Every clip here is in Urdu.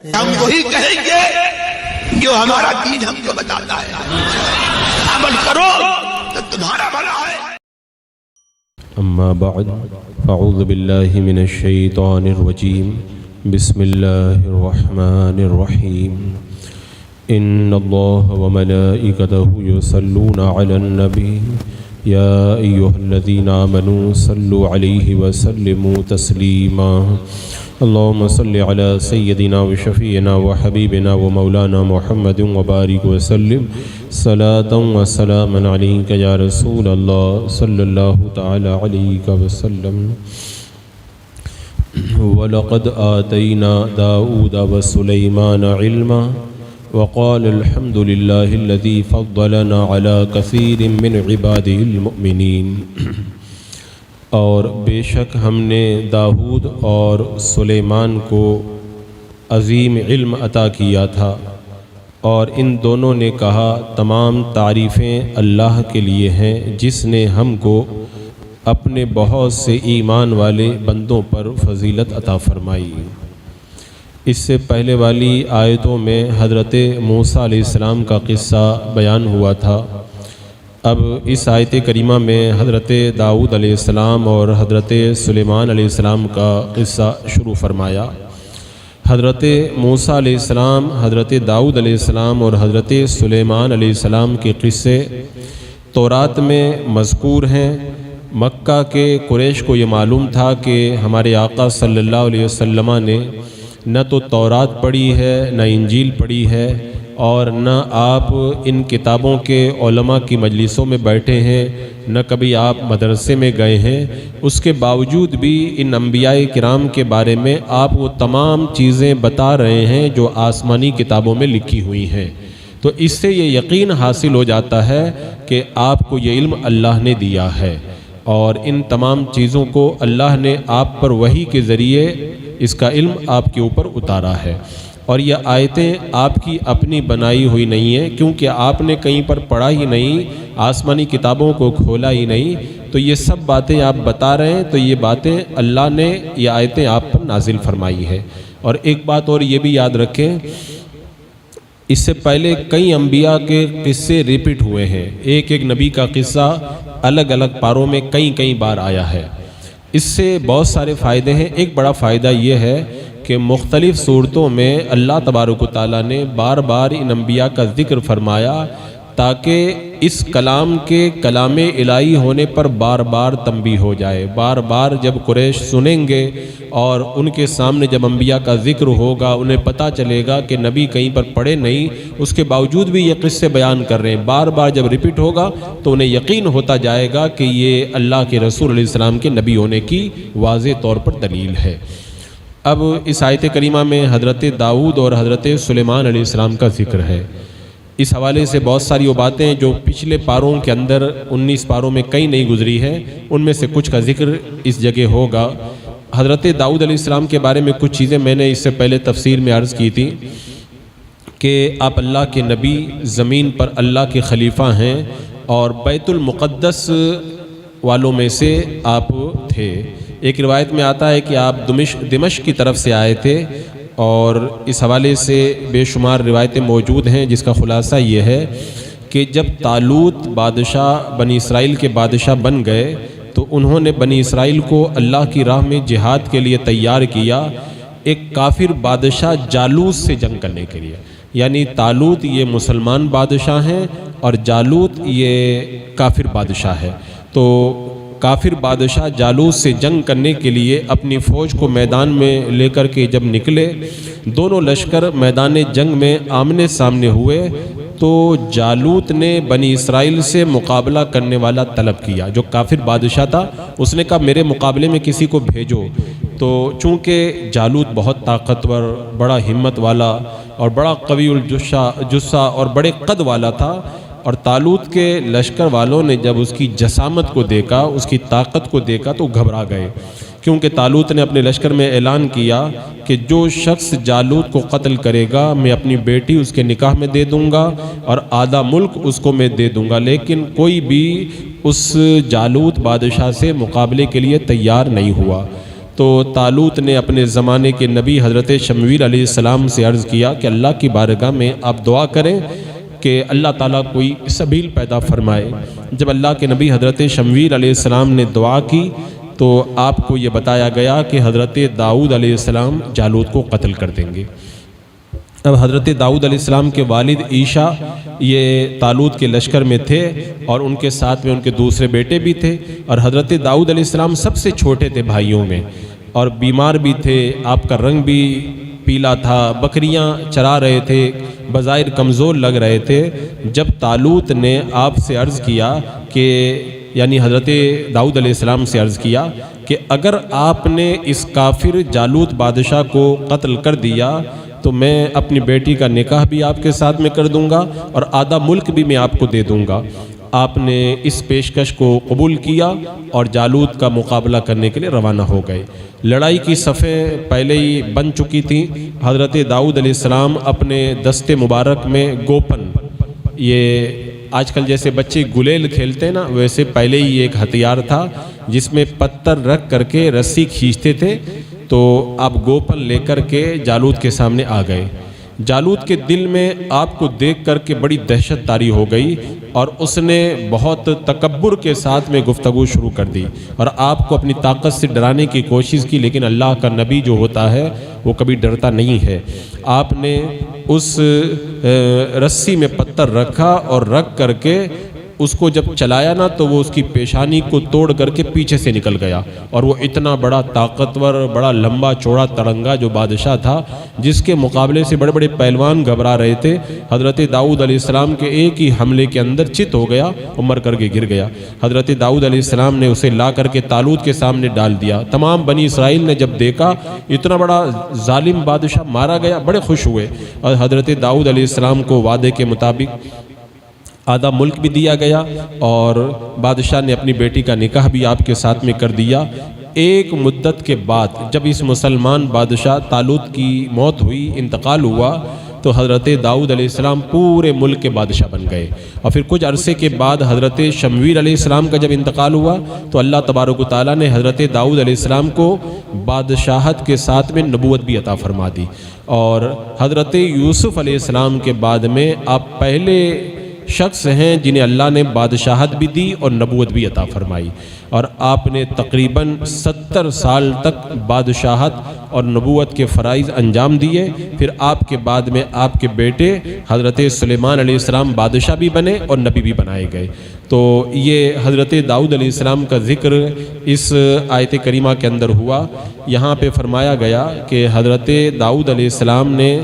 ہم وہی کہیں گے جو ہمارا دین ہم کو بتاتا ہے، عمل کرو تو تمہارا بھلا ہے۔ اما بعد فاعوذ باللہ من الشیطان الرجیم، بسم اللہ الرحمن الرحیم۔ ان اللہ وملائکتہ یصلون علی النبی یا ایہا الذین آمنوا صلوا علیہ وسلموا تسلیما۔ اللہم صل علی سیدنا وشفیعنا وحبیبنا ومولانا محمد وبارک وسلم صلاۃ وسلاما علیک یا رسول اللہ صلی اللہ تعالی علیہ وسلم۔ وَلَقَدْ آتَيْنَا دَاوُودَ وَسُلَيْمَانَ عِلْمًا وَقَالَ الْحَمْدُ لِلَّهِ الَّذِي فَضَّلَنَا عَلَى كَثِيرٍ مِّنْ عِبَادِهِ الْمُؤْمِنِينَ۔ اور بے شک ہم نے داؤد اور سلیمان کو عظیم علم عطا کیا تھا، اور ان دونوں نے کہا تمام تعریفیں اللہ کے لیے ہیں جس نے ہم کو اپنے بہت سے ایمان والے بندوں پر فضیلت عطا فرمائی۔ اس سے پہلے والی آیتوں میں حضرت موسیٰ علیہ السلام کا قصہ بیان ہوا تھا۔ اب اس آیت کریمہ میں حضرت داؤد علیہ السلام اور حضرت سلیمان علیہ السلام کا قصہ شروع فرمایا۔ حضرت موسیٰ علیہ السلام، حضرت داؤد علیہ السلام اور حضرت سلیمان علیہ السلام کے قصے تورات میں مذکور ہیں۔ مکہ کے قریش کو یہ معلوم تھا کہ ہمارے آقا صلی اللہ علیہ وسلم نے نہ تو تورات پڑھی ہے، نہ انجیل پڑھی ہے، اور نہ آپ ان کتابوں کے علماء کی مجلسوں میں بیٹھے ہیں، نہ کبھی آپ مدرسے میں گئے ہیں۔ اس کے باوجود بھی ان انبیاء کرام کے بارے میں آپ وہ تمام چیزیں بتا رہے ہیں جو آسمانی کتابوں میں لکھی ہوئی ہیں۔ تو اس سے یہ یقین حاصل ہو جاتا ہے کہ آپ کو یہ علم اللہ نے دیا ہے، اور ان تمام چیزوں کو اللہ نے آپ پر وحی کے ذریعے اس کا علم آپ کے اوپر اتارا ہے۔ اور یہ آیتیں آپ کی اپنی بنائی ہوئی نہیں ہیں، کیونکہ آپ نے کہیں پر پڑھا ہی نہیں، آسمانی کتابوں کو کھولا ہی نہیں، تو یہ سب باتیں آپ بتا رہے ہیں، تو یہ باتیں اللہ نے یہ آیتیں آپ پر نازل فرمائی ہے۔ اور ایک بات اور یہ بھی یاد رکھیں، اس سے پہلے کئی انبیاء کے قصے ریپیٹ ہوئے ہیں، ایک ایک نبی کا قصہ الگ الگ پاروں میں کئی بار آیا ہے۔ اس سے بہت سارے فائدے ہیں۔ ایک بڑا فائدہ یہ ہے کہ مختلف صورتوں میں اللہ تبارک و تعالیٰ نے بار بار ان انبیاء کا ذکر فرمایا، تاکہ اس کلام کے کلام الہی ہونے پر بار بار تنبیہ ہو جائے۔ بار بار جب قریش سنیں گے اور ان کے سامنے جب انبیاء کا ذکر ہوگا، انہیں پتہ چلے گا کہ نبی کہیں پر پڑھے نہیں، اس کے باوجود بھی یہ قصے بیان کر رہے ہیں۔ بار بار جب ریپیٹ ہوگا تو انہیں یقین ہوتا جائے گا کہ یہ اللہ کے رسول علیہ السلام کے نبی ہونے کی واضح طور پر دلیل ہے۔ اب اس آیت کریمہ میں حضرت داؤد اور حضرت سلیمان علیہ السلام کا ذکر ہے۔ اس حوالے سے بہت ساری وہ باتیں جو پچھلے پاروں کے اندر 19 پاروں میں کہیں نہیں گزری ہیں، ان میں سے کچھ کا ذکر اس جگہ ہوگا۔ حضرت داؤد علیہ السلام کے بارے میں کچھ چیزیں میں نے اس سے پہلے تفسیر میں عرض کی تھی کہ آپ اللہ کے نبی، زمین پر اللہ کے خلیفہ ہیں، اور بیت المقدس والوں میں سے آپ تھے۔ ایک روایت میں آتا ہے کہ آپ دمشق کی طرف سے آئے تھے، اور اس حوالے سے بے شمار روایتیں موجود ہیں، جس کا خلاصہ یہ ہے کہ جب طالوت بادشاہ بنی اسرائیل کے بادشاہ بن گئے تو انہوں نے بنی اسرائیل کو اللہ کی راہ میں جہاد کے لیے تیار کیا، ایک کافر بادشاہ جالوت سے جنگ کرنے کے لیے۔ یعنی طالوت یہ مسلمان بادشاہ ہیں اور جالوت یہ کافر بادشاہ ہے۔ تو کافر بادشاہ جالوت سے جنگ کرنے کے لیے اپنی فوج کو میدان میں لے کر کے جب نکلے، دونوں لشکر میدان جنگ میں آمنے سامنے ہوئے، تو جالوت نے بنی اسرائیل سے مقابلہ کرنے والا طلب کیا۔ جو کافر بادشاہ تھا اس نے کہا میرے مقابلے میں کسی کو بھیجو۔ تو چونکہ جالوت بہت طاقتور، بڑا ہمت والا اور بڑا قوی الجثہ اور بڑے قد والا تھا، اور طالوت کے لشکر والوں نے جب اس کی جسامت کو دیکھا، اس کی طاقت کو دیکھا، تو گھبرا گئے، کیونکہ طالوت نے اپنے لشکر میں اعلان کیا کہ جو شخص جالوت کو قتل کرے گا میں اپنی بیٹی اس کے نکاح میں دے دوں گا اور آدھا ملک اس کو میں دے دوں گا، لیکن کوئی بھی اس جالوت بادشاہ سے مقابلے کے لیے تیار نہیں ہوا۔ تو طالوت نے اپنے زمانے کے نبی حضرت شمویل علیہ السلام سے عرض کیا کہ اللہ کی بارگاہ میں آپ دعا کریں کہ اللہ تعالیٰ کوئی سبیل پیدا فرمائے۔ جب اللہ کے نبی حضرت شمویل علیہ السلام نے دعا کی تو آپ کو یہ بتایا گیا کہ حضرت داؤد علیہ السلام جالوت کو قتل کر دیں گے۔ اب حضرت داؤد علیہ السلام کے والد عیشا یہ طالوت کے لشکر میں تھے اور ان کے ساتھ میں ان کے دوسرے بیٹے بھی تھے، اور حضرت داؤد علیہ السلام سب سے چھوٹے تھے بھائیوں میں، اور بیمار بھی تھے، آپ کا رنگ بھی پیلا تھا، بکریاں چرا رہے تھے، بظاہر کمزور لگ رہے تھے۔ جب طالوت نے آپ سے عرض کیا کہ یعنی حضرت داؤد علیہ السلام سے عرض کیا کہ اگر آپ نے اس کافر جالوت بادشاہ کو قتل کر دیا تو میں اپنی بیٹی کا نکاح بھی آپ کے ساتھ میں کر دوں گا اور آدھا ملک بھی میں آپ کو دے دوں گا۔ آپ نے اس پیشکش کو قبول کیا اور جالوت کا مقابلہ کرنے کے لیے روانہ ہو گئے۔ لڑائی کی صفیں پہلے ہی بن چکی تھیں۔ حضرت داؤد علیہ السلام اپنے دست مبارک میں گوپن، یہ آج کل جیسے بچے گلیل کھیلتے ہیں نا، ویسے پہلے ہی ایک ہتھیار تھا جس میں پتھر رکھ کر کے رسی کھینچتے تھے، تو آپ گوپن لے کر کے جالوت کے سامنے آ گئے۔ جالوت کے دل میں آپ کو دیکھ کر کے بڑی دہشت طاری ہو گئی اور اس نے بہت تکبر کے ساتھ میں گفتگو شروع کر دی اور آپ کو اپنی طاقت سے ڈرانے کی کوشش کی، لیکن اللہ کا نبی جو ہوتا ہے وہ کبھی ڈرتا نہیں ہے۔ آپ نے اس رسی میں پتھر رکھا اور رکھ کر کے اس کو جب چلایا نا تو وہ اس کی پیشانی کو توڑ کر کے پیچھے سے نکل گیا، اور وہ اتنا بڑا طاقتور، بڑا لمبا چوڑا تڑنگا جو بادشاہ تھا، جس کے مقابلے سے بڑے بڑے پہلوان گھبرا رہے تھے، حضرت داؤد علیہ السلام کے ایک ہی حملے کے اندر چت ہو گیا اور مر کر کے گر گیا۔ حضرت داؤد علیہ السلام نے اسے لا کر کے طالوت کے سامنے ڈال دیا۔ تمام بنی اسرائیل نے جب دیکھا اتنا بڑا ظالم بادشاہ مارا گیا، بڑے خوش ہوئے، اور حضرت داؤد علیہ السلام کو وعدے کے مطابق آدھا ملک بھی دیا گیا اور بادشاہ نے اپنی بیٹی کا نکاح بھی آپ کے ساتھ میں کر دیا۔ ایک مدت کے بعد جب اس مسلمان بادشاہ طالوت کی موت ہوئی، انتقال ہوا، تو حضرت داؤد علیہ السلام پورے ملک کے بادشاہ بن گئے۔ اور پھر کچھ عرصے کے بعد حضرت شمویل علیہ السلام کا جب انتقال ہوا تو اللہ تبارک و تعالیٰ نے حضرت داؤد علیہ السلام کو بادشاہت کے ساتھ میں نبوت بھی عطا فرما دی، اور حضرت یوسف علیہ السلام کے بعد میں آپ پہلے شخص ہیں جنہیں اللہ نے بادشاہت بھی دی اور نبوت بھی عطا فرمائی، اور آپ نے تقریباً 70 سال تک بادشاہت اور نبوت کے فرائض انجام دیے۔ پھر آپ کے بعد میں آپ کے بیٹے حضرت سلیمان علیہ السلام بادشاہ بھی بنے اور نبی بھی بنائے گئے۔ تو یہ حضرت داؤد علیہ السلام کا ذکر اس آیت کریمہ کے اندر ہوا۔ یہاں پہ فرمایا گیا کہ حضرت داؤد علیہ السلام نے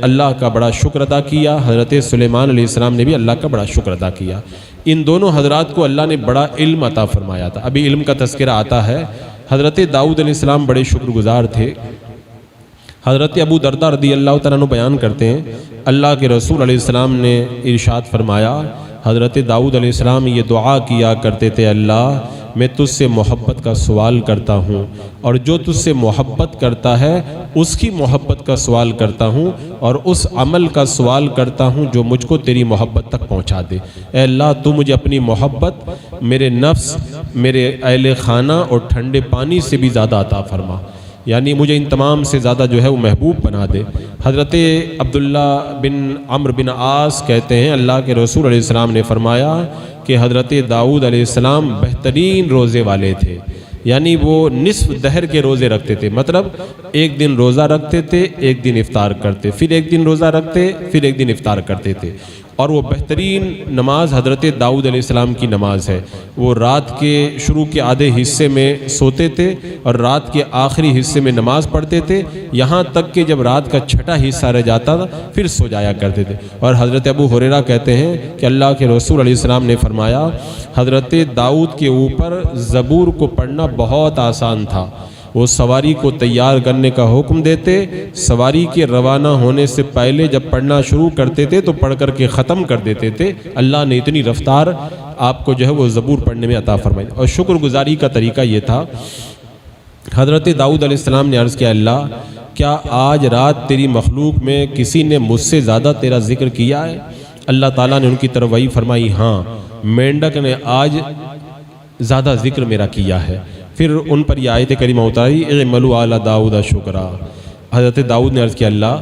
اللہ کا بڑا شکر ادا کیا، حضرت سلیمان علیہ السلام نے بھی اللہ کا بڑا شکر ادا کیا۔ ان دونوں حضرات کو اللہ نے بڑا علم عطا فرمایا تھا۔ ابھی علم کا تذکرہ آتا ہے۔ حضرت داؤد علیہ السلام بڑے شکر گزار تھے۔ حضرت ابو درداء رضی اللہ تعالیٰ عنہ بیان کرتے ہیں، اللہ کے رسول علیہ السلام نے ارشاد فرمایا، حضرت داؤد علیہ السلام یہ دعا کیا کرتے تھے، اللہ میں تجھ سے محبت کا سوال کرتا ہوں، اور جو تجھ سے محبت کرتا ہے اس کی محبت کا سوال کرتا ہوں، اور اس عمل کا سوال کرتا ہوں جو مجھ کو تیری محبت تک پہنچا دے۔ اے اللہ تو مجھے اپنی محبت میرے نفس، میرے اہل خانہ اور ٹھنڈے پانی سے بھی زیادہ عطا فرما، یعنی مجھے ان تمام سے زیادہ جو ہے وہ محبوب بنا دے۔ حضرت عبداللہ بن عمرو بن عاص کہتے ہیں اللہ کے رسول علیہ السلام نے فرمایا کہ حضرت داؤد علیہ السلام بہترین روزے والے تھے، یعنی وہ نصف دہر کے روزے رکھتے تھے، مطلب ایک دن روزہ رکھتے تھے، ایک دن افطار کرتے، پھر ایک دن روزہ رکھتے، پھر ایک دن افطار کرتے تھے۔ اور وہ بہترین نماز حضرت داؤد علیہ السلام کی نماز ہے۔ وہ رات کے شروع کے آدھے حصے میں سوتے تھے اور رات کے آخری حصے میں نماز پڑھتے تھے، یہاں تک کہ جب رات کا چھٹا حصہ رہ جاتا تھا پھر سو جایا کرتے تھے۔ اور حضرت ابو ہریرہ کہتے ہیں کہ اللہ کے رسول علیہ السلام نے فرمایا، حضرت داؤد کے اوپر زبور کو پڑھنا بہت آسان تھا۔ وہ سواری کو تیار کرنے کا حکم دیتے، سواری کے روانہ ہونے سے پہلے جب پڑھنا شروع کرتے تھے تو پڑھ کر کے ختم کر دیتے تھے۔ اللہ نے اتنی رفتار آپ کو جو ہے وہ زبور پڑھنے میں عطا فرمائی۔ اور شکر گزاری کا طریقہ یہ تھا، حضرت داؤد علیہ السلام نے عرض کیا، اللہ کیا آج رات تیری مخلوق میں کسی نے مجھ سے زیادہ تیرا ذکر کیا ہے؟ اللہ تعالیٰ نے ان کی طرف وہی فرمائی، ہاں مینڈک نے آج زیادہ ذکر میرا کیا ہے۔ پھر ان پر یہ آیت کریمہ اتاری اعملوا آل داؤد شکرا۔ حضرت داؤد نے عرض کیا اللہ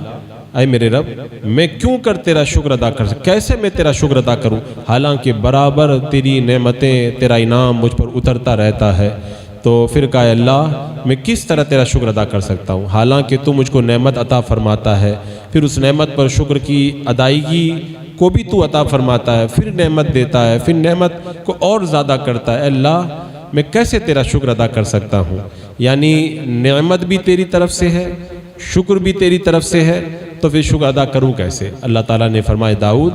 اے میرے رب میں کیوں کر تیرا شکر ادا کر سکتا، کیسے میں تیرا شکر ادا کروں، حالانکہ برابر تیری نعمتیں تیرا انعام مجھ پر اترتا رہتا ہے۔ تو پھر کہا اللہ میں کس طرح تیرا شکر ادا کر سکتا ہوں، حالانکہ تو مجھ کو نعمت عطا فرماتا ہے، پھر اس نعمت پر شکر کی ادائیگی کو بھی تو عطا فرماتا ہے، پھر نعمت دیتا ہے، پھر نعمت کو اور زیادہ کرتا ہے۔ اللہ میں کیسے تیرا شکر ادا کر سکتا ہوں، یعنی نعمت بھی تیری طرف سے ہے، شکر بھی تیری طرف سے ہے، تو پھر شکر ادا کروں کیسے؟ اللہ تعالیٰ نے فرمایا داؤد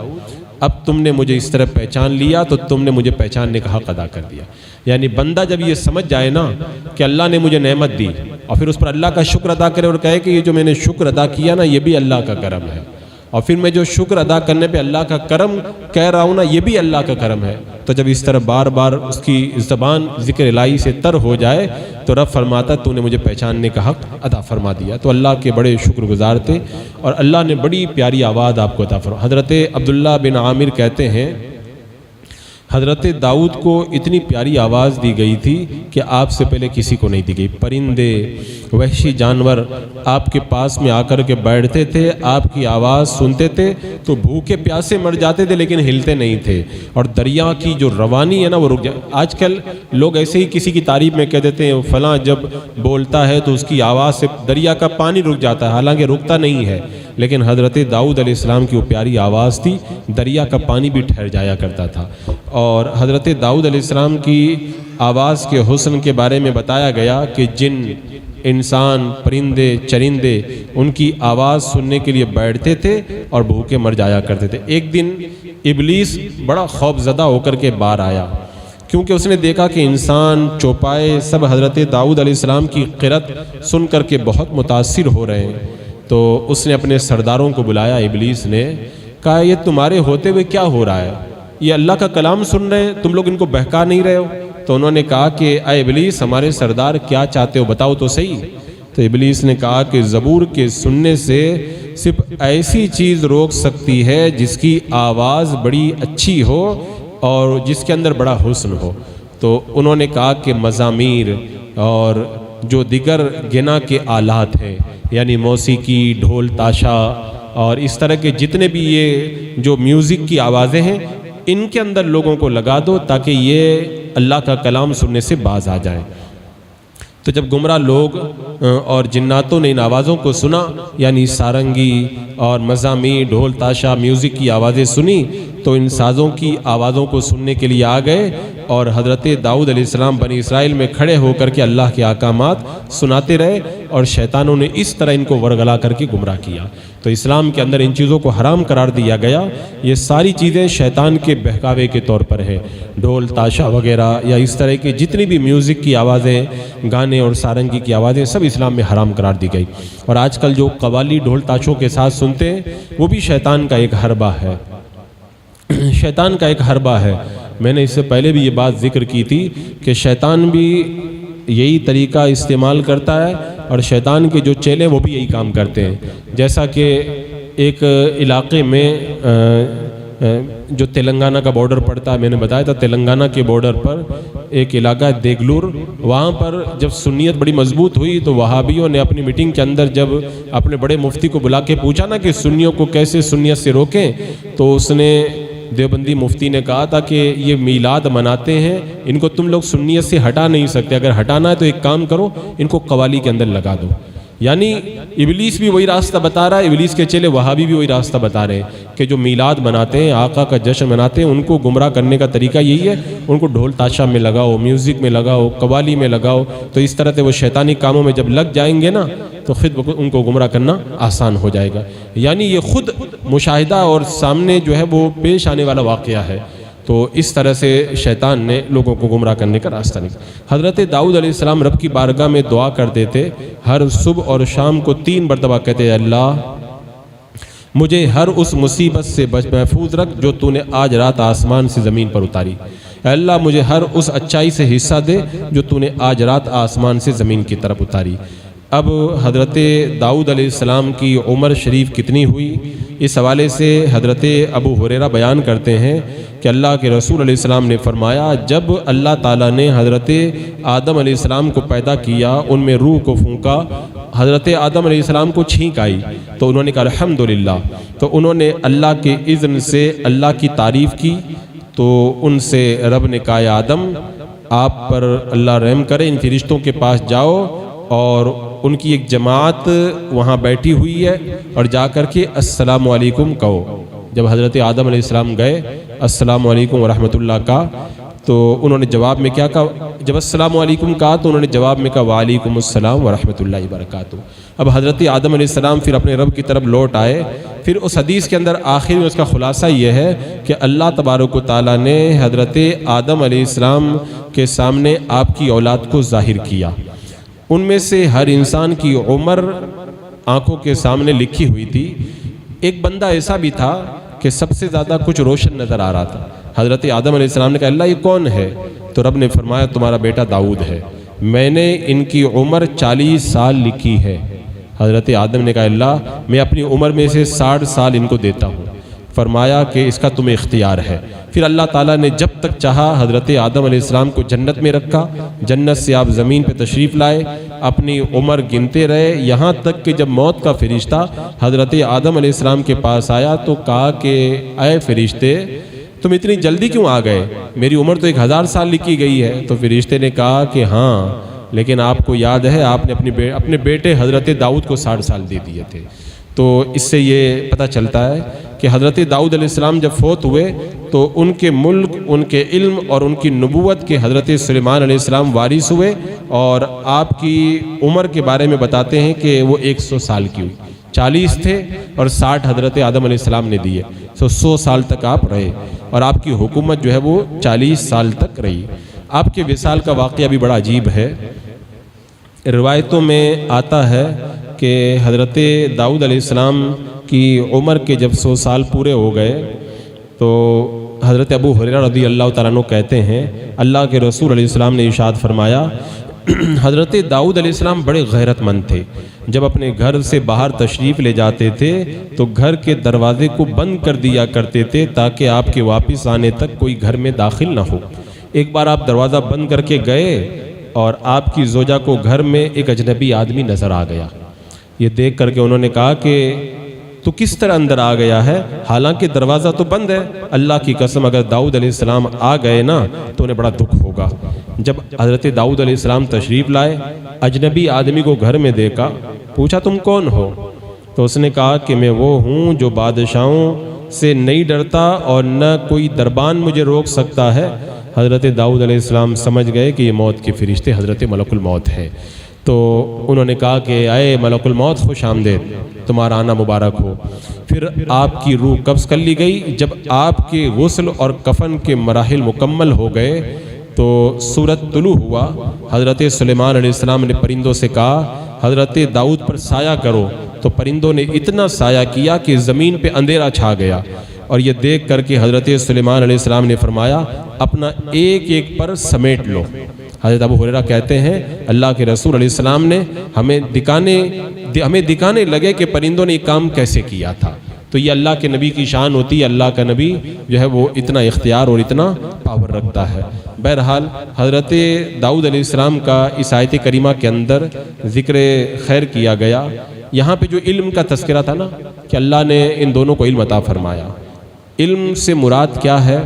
اب تم نے مجھے اس طرح پہچان لیا تو تم نے مجھے پہچاننے کا حق ادا کر دیا۔ یعنی بندہ جب یہ سمجھ جائے نا کہ اللہ نے مجھے نعمت دی اور پھر اس پر اللہ کا شکر ادا کرے اور کہے کہ یہ جو میں نے شکر ادا کیا نا یہ بھی اللہ کا کرم ہے، اور پھر میں جو شکر ادا کرنے پہ اللہ کا کرم کہہ رہا ہوں نا یہ بھی اللہ کا کرم ہے، تو جب اس طرح بار بار اس کی زبان ذکر الہی سے تر ہو جائے تو رب فرماتا تو نے مجھے پہچاننے کا حق ادا فرما دیا۔ تو اللہ کے بڑے شکر گزار تھے اور اللہ نے بڑی پیاری آواز آپ کو عطا فرما۔ حضرت عبداللہ بن عامر کہتے ہیں حضرت داؤد کو اتنی پیاری آواز دی گئی تھی کہ آپ سے پہلے کسی کو نہیں دی گئی، پرندے وحشی جانور آپ کے پاس میں آ کر کے بیٹھتے تھے، آپ کی آواز سنتے تھے تو بھوکے پیاسے مر جاتے تھے لیکن ہلتے نہیں تھے، اور دریا کی جو روانی ہے نا وہ رک جائے۔ آج کل لوگ ایسے ہی کسی کی تعریف میں کہہ دیتے ہیں فلاں جب بولتا ہے تو اس کی آواز سے دریا کا پانی رک جاتا ہے، حالانکہ رکتا نہیں ہے، لیکن حضرت داؤد علیہ السلام کی وہ پیاری آواز تھی دریا کا پانی بھی ٹھہر جایا کرتا تھا۔ اور حضرت داؤد علیہ السلام کی آواز کے حسن کے بارے میں بتایا گیا کہ جن انسان پرندے چرندے ان کی آواز سننے کے لیے بیٹھتے تھے اور بھوکے مر جایا کرتے تھے۔ ایک دن ابلیس بڑا خوف زدہ ہو کر کے باہر آیا، کیونکہ اس نے دیکھا کہ انسان چوپائے سب حضرت داؤد علیہ السلام کی قرأت سن کر کے بہت متاثر ہو رہے ہیں، تو اس نے اپنے سرداروں کو بلایا، ابلیس نے کہا یہ تمہارے ہوتے ہوئے کیا ہو رہا ہے، یہ اللہ کا کلام سن رہے ہیں، تم لوگ ان کو بہکا نہیں رہے ہو؟ تو انہوں نے کہا کہ اے ابلیس ہمارے سردار کیا چاہتے ہو بتاؤ تو صحیح۔ تو ابلیس نے کہا کہ زبور کے سننے سے صرف ایسی چیز روک سکتی ہے جس کی آواز بڑی اچھی ہو اور جس کے اندر بڑا حسن ہو۔ تو انہوں نے کہا کہ مزامیر اور جو دیگر گنا کے آلات ہیں یعنی موسیقی، ڈھول تاشا اور اس طرح کے جتنے بھی یہ جو میوزک کی آوازیں ہیں ان کے اندر لوگوں کو لگا دو تاکہ یہ اللہ کا کلام سننے سے باز آ جائیں۔ تو جب گمراہ لوگ اور جناتوں نے ان آوازوں کو سنا یعنی سارنگی اور مزامیر، ڈھول تاشا، میوزک کی آوازیں سنی تو ان سازوں کی آوازوں کو سننے کے لیے آ گئے اور حضرت داؤد علیہ السلام بنی اسرائیل میں کھڑے ہو کر کے اللہ کے احکامات سناتے رہے اور شیطانوں نے اس طرح ان کو ورگلا کر کے گمراہ کیا۔ تو اسلام کے اندر ان چیزوں کو حرام قرار دیا گیا۔ یہ ساری چیزیں شیطان کے بہکاوے کے طور پر ہیں، ڈھول تاشا وغیرہ یا اس طرح کی جتنی بھی میوزک کی آوازیں، گانے اور سارنگی کی آوازیں سب اسلام میں حرام قرار دی گئی۔ اور آج کل جو قوالی ڈھول تاشوں کے ساتھ سنتے ہیں وہ بھی شیطان کا ایک حربہ ہے، شیطان کا ایک حربہ ہے۔ میں نے اس سے پہلے بھی یہ بات ذکر کی تھی کہ شیطان بھی یہی طریقہ استعمال کرتا ہے اور شیطان کے جو چیلے وہ بھی یہی کام کرتے ہیں۔ جیسا کہ ایک علاقے میں جو تلنگانہ کا بارڈر پڑتا ہے، میں نے بتایا تھا تلنگانہ کے بارڈر پر ایک علاقہ ہے دیگلور، وہاں پر جب سنیت بڑی مضبوط ہوئی تو وہابیوں نے اپنی میٹنگ کے اندر جب اپنے بڑے مفتی کو بلا کے پوچھا نا کہ سنیوں کو کیسے سنیت سے روکیں، تو اس نے دیوبندی مفتی نے کہا تھا کہ یہ میلاد مناتے ہیں، ان کو تم لوگ سنیت سے ہٹا نہیں سکتے، اگر ہٹانا ہے تو ایک کام کرو ان کو قوالی کے اندر لگا دو۔ یعنی ابلیس بھی وہی راستہ بتا رہا ہے، ابلیس کے چیلے وہابی بھی وہی راستہ بتا رہے ہیں کہ جو میلاد مناتے ہیں، آقا کا جشن مناتے ہیں، ان کو گمراہ کرنے کا طریقہ یہی ہے، ان کو ڈھول تاشا میں لگاؤ، میوزک میں لگاؤ، قوالی میں لگاؤ، تو اس طرح سے وہ شیطانی کاموں میں جب لگ جائیں گے نا تو خود ان کو گمراہ کرنا آسان ہو جائے گا۔ یعنی یہ خود مشاہدہ اور سامنے جو ہے وہ پیش آنے والا واقعہ ہے۔ تو اس طرح سے شیطان نے لوگوں کو گمراہ کرنے کا راستہ نکالا۔ حضرت داؤد علیہ السلام رب کی بارگاہ میں دعا کرتے تھے، ہر صبح اور شام کو 3 مرتبہ کہتے ہیں اللہ مجھے ہر اس مصیبت سے محفوظ رکھ جو تو نے آج رات آسمان سے زمین پر اتاری، اے اللہ مجھے ہر اس اچائی سے حصہ دے جو تو نے آج رات آسمان سے زمین کی طرف اتاری۔ اب حضرت داؤد علیہ السلام کی عمر شریف کتنی ہوئی، اس حوالے سے حضرت ابو ہریرہ بیان کرتے ہیں کہ اللہ کے رسول علیہ السلام نے فرمایا جب اللہ تعالیٰ نے حضرت آدم علیہ السلام کو پیدا کیا، ان میں روح کو پھونکا، حضرت آدم علیہ السلام کو چھینک آئی تو انہوں نے کہا الحمدللہ، تو انہوں نے اللہ کے اذن سے اللہ کی تعریف کی، تو ان سے رب نے کہا یا آدم آپ پر اللہ رحم کرے، ان فرشتوں کے پاس جاؤ اور ان کی ایک جماعت وہاں بیٹھی ہوئی ہے اور جا کر کے السلام علیکم کہو۔ جب حضرت آدم علیہ السلام گئے السلام علیکم ورحمۃ اللہ کہا تو انہوں نے جواب میں کیا کہا؟ جب السلام علیکم کہا تو انہوں نے جواب میں کہا وعلیکم السلام ورحمۃ اللہ وبرکاتہ۔ اب حضرت آدم علیہ السلام پھر اپنے رب کی طرف لوٹ آئے۔ پھر اس حدیث کے اندر آخر میں اس کا خلاصہ یہ ہے کہ اللہ تبارک و تعالیٰ نے حضرت آدم علیہ السلام کے سامنے آپ کی اولاد کو ظاہر کیا۔ ان میں سے ہر انسان کی عمر آنکھوں کے سامنے لکھی ہوئی تھی۔ ایک بندہ ایسا بھی تھا کہ سب سے زیادہ کچھ روشن نظر آ رہا تھا۔ حضرت آدم علیہ السلام نے کہا اللہ یہ کون ہے؟ تو رب نے فرمایا تمہارا بیٹا داؤد ہے، میں نے ان کی عمر 40 سال لکھی ہے۔ حضرت آدم نے کہا اللہ میں اپنی عمر میں سے 60 سال ان کو دیتا ہوں۔ فرمایا کہ اس کا تمہیں اختیار ہے۔ پھر اللہ تعالیٰ نے جب تک چاہا حضرت آدم علیہ السلام کو جنت میں رکھا، جنت سے آپ زمین پہ تشریف لائے، اپنی عمر گنتے رہے، یہاں تک کہ جب موت کا فرشتہ حضرت آدم علیہ السلام کے پاس آیا تو کہا کہ اے فرشتے تم اتنی جلدی کیوں آ گئے؟ میری عمر تو 1000 سال لکھی گئی ہے۔ تو فرشتے نے کہا کہ ہاں لیکن آپ کو یاد ہے آپ نے اپنے بیٹے حضرت داؤد کو 60 سال دے دیے تھے۔ تو اس سے یہ پتہ چلتا ہے کہ حضرت داؤد علیہ السلام جب فوت ہوئے تو ان کے ملک، ان کے علم اور ان کی نبوت کے حضرت سلیمان علیہ السلام وارث ہوئے، اور آپ کی عمر کے بارے میں بتاتے ہیں کہ وہ 100 سال کی ہوئی۔ 40 تھے اور 60 حضرت آدم علیہ السلام نے دیے، تو 100 سال تک آپ رہے اور آپ کی حکومت جو ہے وہ 40 سال تک رہی۔ آپ کے وصال کا واقعہ بھی بڑا عجیب ہے۔ روایتوں میں آتا ہے کہ حضرت داؤد علیہ السلام کی عمر کے جب 100 سال پورے ہو گئے تو حضرت ابو ہریرہ رضی اللہ تعالیٰ عنہ کہتے ہیں اللہ کے رسول علیہ السلام نے ارشاد فرمایا حضرت داؤد علیہ السلام بڑے غیرت مند تھے۔ جب اپنے گھر سے باہر تشریف لے جاتے تھے تو گھر کے دروازے کو بند کر دیا کرتے تھے تاکہ آپ کے واپس آنے تک کوئی گھر میں داخل نہ ہو۔ ایک بار آپ دروازہ بند کر کے گئے اور آپ کی زوجہ کو گھر میں ایک اجنبی آدمی نظر آ گیا۔ یہ دیکھ کر کے انہوں نے کہا کہ تو کس طرح اندر آ گیا ہے؟ حالانکہ دروازہ تو بند ہے۔ اللہ کی قسم اگر داؤد علیہ السلام آ گئے نا تو انہیں بڑا دکھ ہوگا۔ جب حضرت داؤد علیہ السلام تشریف لائے، اجنبی آدمی کو گھر میں دیکھا، پوچھا تم کون ہو؟ تو اس نے کہا کہ میں وہ ہوں جو بادشاہوں سے نہیں ڈرتا اور نہ کوئی دربان مجھے روک سکتا ہے۔ حضرت داؤد علیہ السلام سمجھ گئے کہ یہ موت کے فرشتے حضرت ملک الموت ہیں۔ تو انہوں نے کہا کہ اے ملک الموت خوش آمدید، تمہارا آنا مبارک ہو۔ پھر آپ کی روح قبض کر لی گئی۔ جب آپ کے غسل اور کفن کے مراحل مکمل ہو گئے تو سورج طلوع ہوا۔ حضرت سلیمان علیہ السلام نے پرندوں سے کہا حضرت داؤد پر سایہ کرو، تو پرندوں نے اتنا سایہ کیا کہ زمین پہ اندھیرا چھا گیا۔ اور یہ دیکھ کر کے حضرت سلیمان علیہ السلام نے فرمایا اپنا ایک ایک پر سمیٹ لو۔ حضرت ابو ہریرہ کہتے ہیں اللہ کے رسول علیہ السلام نے ہمیں دکھانے لگے کہ پرندوں نے یہ کام کیسے کیا تھا۔ تو یہ اللہ کے نبی کی شان ہوتی ہے، اللہ کا نبی جو ہے وہ اتنا اختیار اور اتنا پاور رکھتا ہے۔ بہرحال حضرت داؤد علیہ السلام کا اس آیت کریمہ کے اندر ذکر خیر کیا گیا۔ یہاں پہ جو علم کا تذکرہ تھا نا کہ اللہ نے ان دونوں کو علم عطا فرمایا، علم سے مراد کیا ہے؟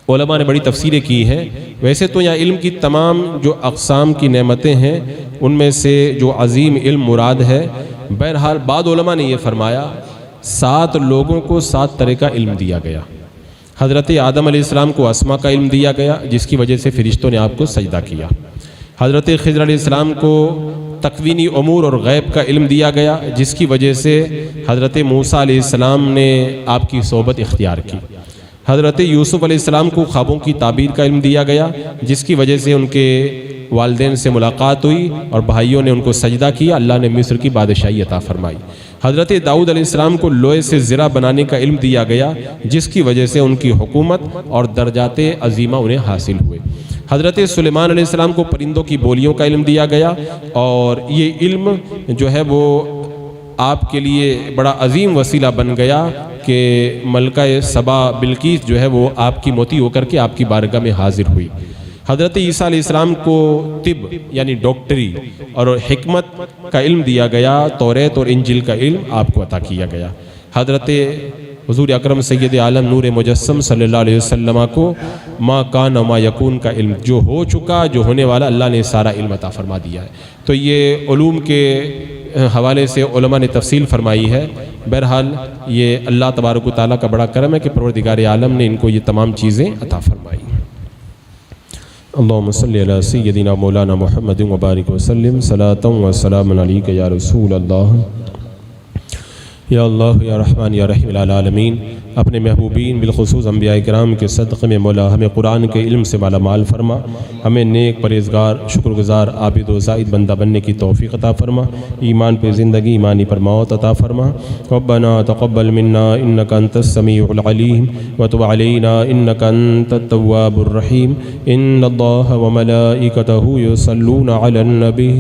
علماء نے بڑی تفسیریں کی ہیں۔ ویسے تو یہاں علم کی تمام جو اقسام کی نعمتیں ہیں ان میں سے جو عظیم علم مراد ہے۔ بہرحال بعض علماء نے یہ فرمایا 7 لوگوں کو 7 طرح کا علم دیا گیا۔ حضرت آدم علیہ السلام کو اسماء کا علم دیا گیا جس کی وجہ سے فرشتوں نے آپ کو سجدہ کیا۔ حضرت خضر علیہ السلام کو تکوینی امور اور غیب کا علم دیا گیا جس کی وجہ سے حضرت موسیٰ علیہ السلام نے آپ کی صحبت اختیار کی۔ حضرت یوسف علیہ السلام کو خوابوں کی تعبیر کا علم دیا گیا جس کی وجہ سے ان کے والدین سے ملاقات ہوئی اور بھائیوں نے ان کو سجدہ کیا، اللہ نے مصر کی بادشاہی عطا فرمائی۔ حضرت داؤد علیہ السلام کو لوہے سے زرہ بنانے کا علم دیا گیا جس کی وجہ سے ان کی حکومت اور درجات عظیمہ انہیں حاصل ہوئے۔ حضرت سلیمان علیہ السلام کو پرندوں کی بولیوں کا علم دیا گیا اور یہ علم جو ہے وہ آپ کے لیے بڑا عظیم وسیلہ بن گیا کہ ملکہ سبا بلقیس جو ہے وہ آپ کی موتی ہو کر کے آپ کی بارگاہ میں حاضر ہوئی. حضرت عیسیٰ علیہ السلام کو طب یعنی ڈاکٹری اور حکمت کا علم دیا گیا، توریت اور انجیل کا علم آپ کو عطا کیا گیا. حضرت حضور اکرم سید عالم نور مجسم صلی اللہ علیہ وسلم کو ما کان و ما یکون کا علم، جو ہو چکا جو ہونے والا، اللہ نے سارا علم عطا فرما دیا ہے. تو یہ علوم کے حوالے سے علماء نے تفصیل فرمائی ہے. بہرحال یہ اللہ تبارک و تعالیٰ کا بڑا کرم ہے کہ پروردگار عالم نے ان کو یہ تمام چیزیں عطا فرمائی. اللہم صلی علی سیدنا مولانا محمد وبارک وسلم صلاۃ و سلام علیک یا رسول اللہ. یا اللہ یا رحمان یا رحیم العالمین، اپنے محبوبین بالخصوص انبیاء کرام کے صدقے میں مولا ہمیں قرآن کے علم سے مالا مال فرما، ہمیں نیک پرہیزگار شکر گزار عابد و زاہد بندہ بننے کی توفیق عطا فرما، ایمان پہ زندگی ایمانی پر موت عطا فرما. ربنا تقبل منا انک انت السمیع العلیم وتب علینا انک انت التواب الرحیم. ان اللہ وملائکتہ یصلون علی النبی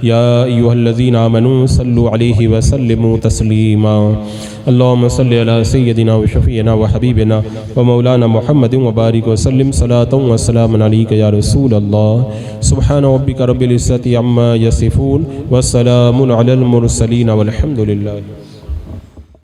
یا ایھا الذین آمنوا صلوا علیہ وسلموا تسلیما. اللہم صلی علی سیدنا و شفیعنا و حبیبنا و مولانا محمد وبارک وسلم صلاۃ و سلام علیک یا رسول اللہ. سبحان ربک رب العزۃ عما یصفون والسلام علی المرسلین والحمد للہ.